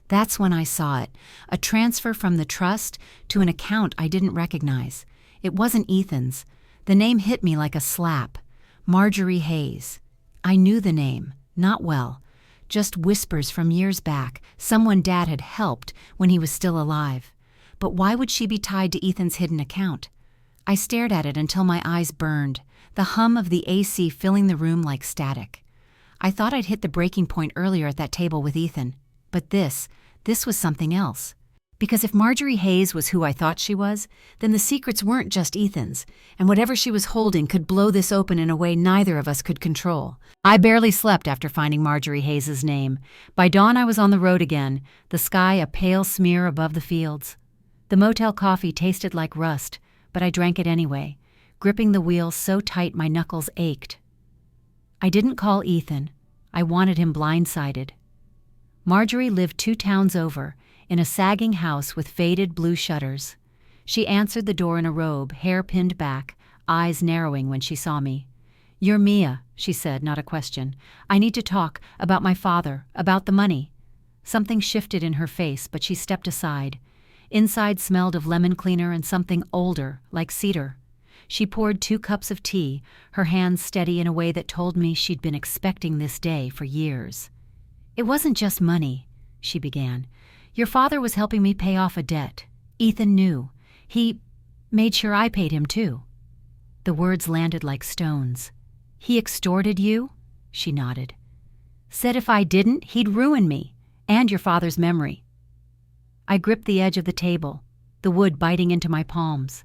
That's when I saw it, a transfer from the trust to an account I didn't recognize. It wasn't Ethan's. The name hit me like a slap. Marjorie Hayes. I knew the name, not well. Just whispers from years back, someone Dad had helped when he was still alive. But why would she be tied to Ethan's hidden account? I stared at it until my eyes burned, the hum of the AC filling the room like static. I thought I'd hit the breaking point earlier at that table with Ethan. But this was something else. Because if Marjorie Hayes was who I thought she was, then the secrets weren't just Ethan's, and whatever she was holding could blow this open in a way neither of us could control. I barely slept after finding Marjorie Hayes' name. By dawn I was on the road again, the sky a pale smear above the fields. The motel coffee tasted like rust, but I drank it anyway, gripping the wheel so tight my knuckles ached. I didn't call Ethan. I wanted him blindsided. Marjorie lived 2 towns over, in a sagging house with faded blue shutters. She answered the door in a robe, hair pinned back, eyes narrowing when she saw me. "You're Mia," she said, not a question. "I need to talk about my father, about the money." Something shifted in her face, but she stepped aside. Inside smelled of lemon cleaner and something older, like cedar. She poured 2 cups of tea, her hands steady in a way that told me she'd been expecting this day for years. "It wasn't just money," she began. "Your father was helping me pay off a debt. Ethan knew. He made sure I paid him too." The words landed like stones. "He extorted you?" She nodded. "Said if I didn't, he'd ruin me, and your father's memory." I gripped the edge of the table, the wood biting into my palms.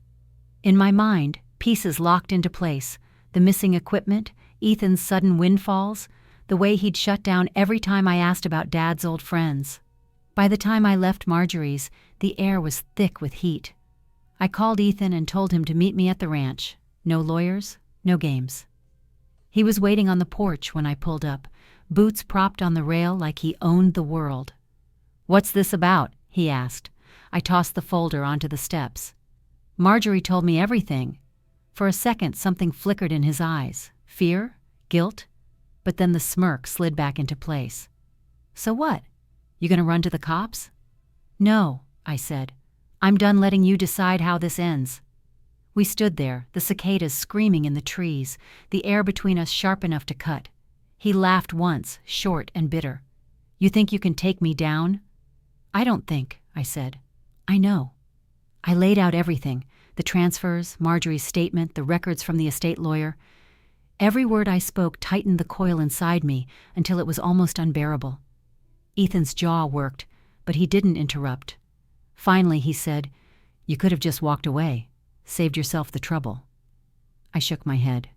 In my mind, pieces locked into place, the missing equipment, Ethan's sudden windfalls, the way he'd shut down every time I asked about Dad's old friends. By the time I left Marjorie's, the air was thick with heat. I called Ethan and told him to meet me at the ranch. No lawyers, no games. He was waiting on the porch when I pulled up, boots propped on the rail like he owned the world. "What's this about?" he asked. I tossed the folder onto the steps. Marjorie told me everything. For a second, something flickered in his eyes. Fear? Guilt? But then the smirk slid back into place. "So what? You gonna run to the cops?" "No," I said. "I'm done letting you decide how this ends." We stood there, the cicadas screaming in the trees, the air between us sharp enough to cut. He laughed once, short and bitter. "You think you can take me down?" "I don't think," I said. "I know." I laid out everything, The transfers, Marjorie's statement, the records from the estate lawyer. Every word I spoke tightened the coil inside me until it was almost unbearable. Ethan's jaw worked, but he didn't interrupt. Finally, he said, "You could have just walked away, saved yourself the trouble." I shook my head.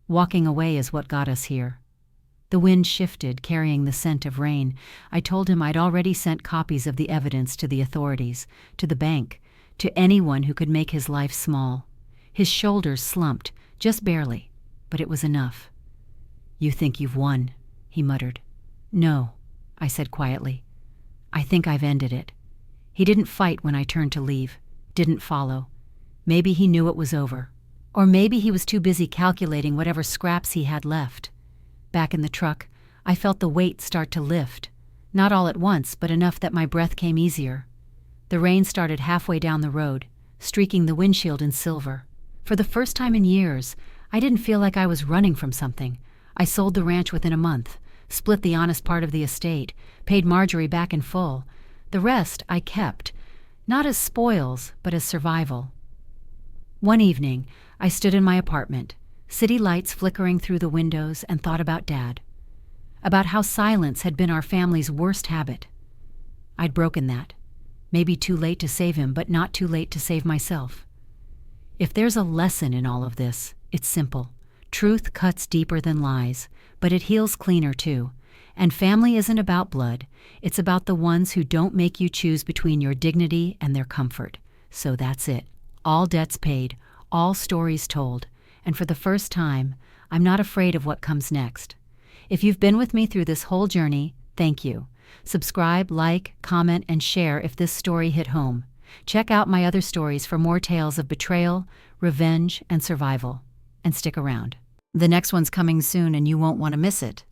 Walking away is what got us here. The wind shifted, carrying the scent of rain. I told him I'd already sent copies of the evidence to the authorities, to the bank, to anyone who could make his life small. His shoulders slumped, just barely, but it was enough. "You think you've won," he muttered. "No," I said quietly. "I think I've ended it." He didn't fight when I turned to leave, didn't follow. Maybe he knew it was over. Or maybe he was too busy calculating whatever scraps he had left. Back in the truck, I felt the weight start to lift. Not all at once, but enough that my breath came easier. The rain started halfway down the road, streaking the windshield in silver. For the first time in years, I didn't feel like I was running from something. I sold the ranch within a month, split the honest part of the estate, paid Marjorie back in full. The rest I kept, not as spoils, but as survival. One evening, I stood in my apartment, city lights flickering through the windows, and thought about Dad. About how silence had been our family's worst habit. I'd broken that. Maybe too late to save him, but not too late to save myself. If there's a lesson in all of this, it's simple. Truth cuts deeper than lies, but it heals cleaner too. And family isn't about blood. It's about the ones who don't make you choose between your dignity and their comfort. So that's it. All debts paid, all stories told. And for the first time, I'm not afraid of what comes next. If you've been with me through this whole journey, thank you. Subscribe, like, comment, and share if this story hit home. Check out my other stories for more tales of betrayal, revenge, and survival. And stick around. The next one's coming soon and you won't want to miss it.